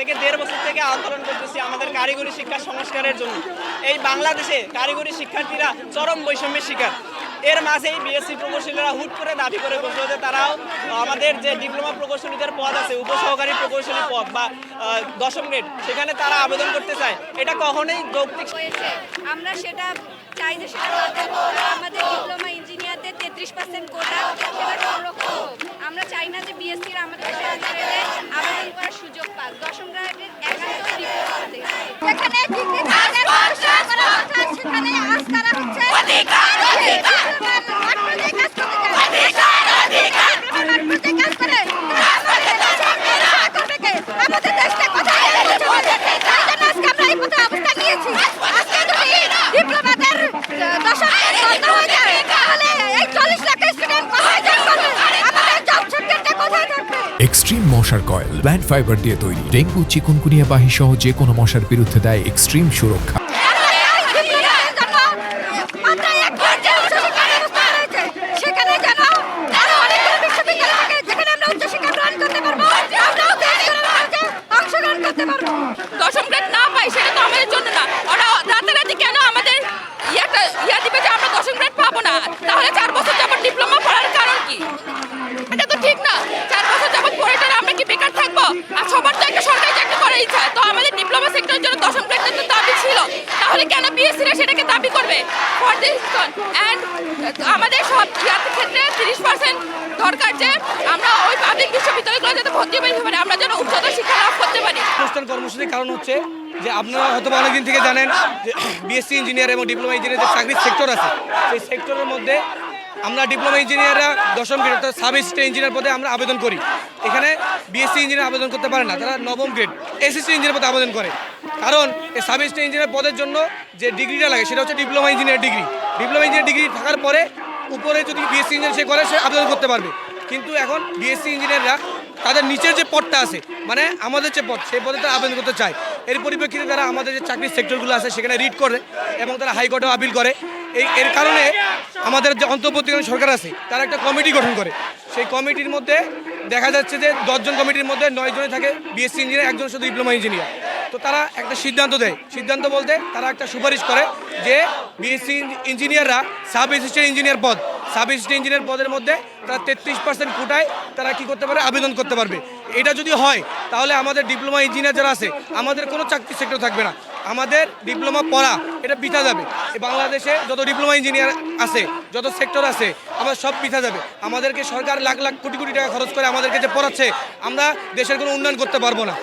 থেকে 1.5 বছর থেকে আন্দোলন করতেছি আমাদের কারিগরি শিক্ষা সংস্কারের জন্য। এই বাংলাদেশে কারিগরি শিক্ষার্থীরা চরম বৈষম্যের শিকার। এর মাঝেই বিএসসি প্রকৌশলীরা হুট করে দাবি করে বসলো যে তারাও আমাদের যে ডিপ্লোমা প্রকৌশলীদের পদ আছে, উপসহকারী প্রকৌশলী পদ বা 10ম গ্রেড, সেখানে তারা আবেদন করতে চায়। এটা কখনোই যৌক্তিক হয়েছে। আমরা সেটা চাই যে সেটা বাতিল হোক। আমাদের ডিপ্লোমা ইঞ্জিনিয়ারদের 33% কোটা সেটা সংরক্ষণ হোক। আমরা চাই না যে বিএসসির আমাদের গ্রেডে আবেদন করার সুযোগ পাক। 10ম গ্রেডের একান্ত ডিপ্লোমাতে যেখানে ডিগ্রি ধারণের প্রশ্ন করা কথা সেখানে আজ তারা হচ্ছে অধিকার অধিকার মাঠপর্যায়ে কাজ করতে চায়। অধিকার অধিকার মাঠপর্যায়ে কাজ করে আমাদের দেশটা কোথায় যাচ্ছে বলে তাই জন্য আজকে আমরা এই পথে অবস্থান নিয়েছি। আজকে যদি ডিপ্লোমাদের 10ম গ্রেড বন্ধ হয়ে যায় তাহলে এই 40 লাখ স্টুডেন্ট কোথায় যাবে? আমাদের জব সার্টিফিকেটটা কোথায় থাকবে? এক্সট্রিম মশার কয়েল প্ল্যান্ট ফাইবার দিয়ে তৈরি, ডেঙ্গু, চিকুনগুনিয়া বাহি সহ যে কোনো মশার বিরুদ্ধে দেয় এক্সট্রিম সুরক্ষা। দশম গ্রেড না পাই সেটা তো আমাদের জন্য না। ওরা রাতারাতি কেন আমাদের ইয়া দিবে যে আমরা 10ম গ্রেড পাবো না? তাহলে 4 বছর যাবত ডিপ্লোমা পড়ার কারণ কি? এটা তো ঠিক না। 4 বছর যাবত পড়ে আমরা কি বেকার থাকবো? আর সবার তো একটা সরকারি চাকরি করার ইচ্ছা। তো আমাদের ডিপ্লোমা সেক্টরের জন্য 10ম গ্রেডটা তো দাবি ছিল, তাহলে কেন বিএসসিরা সেটাকে দাবি করবে? ফর দিস অ্যান্ড আমাদের সব ইয়ার ক্ষেত্রে 30% দরকার যে আমরা ওই পাবলিক বিশ্ববিদ্যালয়গুলো যাতে ভর্তি হতে পারি, আমরা যেন উচ্চতর শিক্ষা লাভ করতে পারি। অনুষ্ঠান কর্মসূচির কারণ হচ্ছে যে আপনারা হয়তো অনেকদিন থেকে জানেন যে বিএসসি ইঞ্জিনিয়ার এবং ডিপ্লোমা ইঞ্জিনিয়ারের চাকরির সেক্টর আছে। সেই সেক্টরের মধ্যে আমরা ডিপ্লোমা ইঞ্জিনিয়াররা 10ম গ্রেড অর্থাৎ সাব অ্যাসিস্ট্যান্ট ইঞ্জিনিয়ার পদে আমরা আবেদন করি। এখানে বিএসসি ইঞ্জিনিয়ার আবেদন করতে পারে না, তারা 9ম গ্রেড অ্যাসিস্ট্যান্ট ইঞ্জিনিয়ার পদে আবেদন করে। কারণ এই সাব অ্যাসিস্ট্যান্ট ইঞ্জিনিয়ার পদের জন্য যে ডিগ্রিটা লাগে সেটা হচ্ছে diploma engineer degree. Diploma engineer degree থাকার পরে উপরে যদি বিএসসি ইঞ্জিনিয়ার সে করে সে আবেদন করতে পারবে। কিন্তু এখন বিএসসি ইঞ্জিনিয়াররা তাদের নিচের যে পদটা আছে, মানে আমাদের যে পদ, সেই পদে তারা আবেদন করতে চায়। এর পরিপ্রেক্ষিতে তারা আমাদের যে চাকরির সেক্টরগুলো আছে সেখানে রিড করে এবং তারা হাইকোর্টেও আপিল করে। এর কারণে আমাদের যে অন্তর্বর্তীকালীন সরকার আছে তারা একটা কমিটি গঠন করে। সেই কমিটির মধ্যে দেখা যাচ্ছে যে 10 জন কমিটির মধ্যে 9 জনে থাকে বিএসসি ইঞ্জিনিয়ার, 1 জন শুধু ডিপ্লোমা ইঞ্জিনিয়ার। তো তারা একটা সিদ্ধান্ত দেয়। সিদ্ধান্ত বলতে তারা একটা সুপারিশ করে যে বিএসসি ইঞ্জিনিয়াররা সাব অ্যাসিস্ট্যান্ট ইঞ্জিনিয়ার পদ, সাব অ্যাসিস্ট্যান্ট ইঞ্জিনিয়ার পদের মধ্যে তারা 33% কোটায় তারা কি করতে পারে, আবেদন করতে পারবে। এটা যদি হয় তাহলে আমাদের ডিপ্লোমা ইঞ্জিনিয়ার যারা আছে আমাদের কোনো চাকরি সেক্টর থাকবে না। আমাদের ডিপ্লোমা পড়া এটা পিঠা যাবে। এই বাংলাদেশে যত ডিপ্লোমা ইঞ্জিনিয়ার আছে, যত সেক্টর আছে, আমার সব পিঠা যাবে। আমাদেরকে সরকার লাখ লাখ কোটি কোটি টাকা খরচ করে আমাদেরকে যে পড়াচ্ছে, আমরা দেশের কোনো উন্নয়ন করতে পারবো না।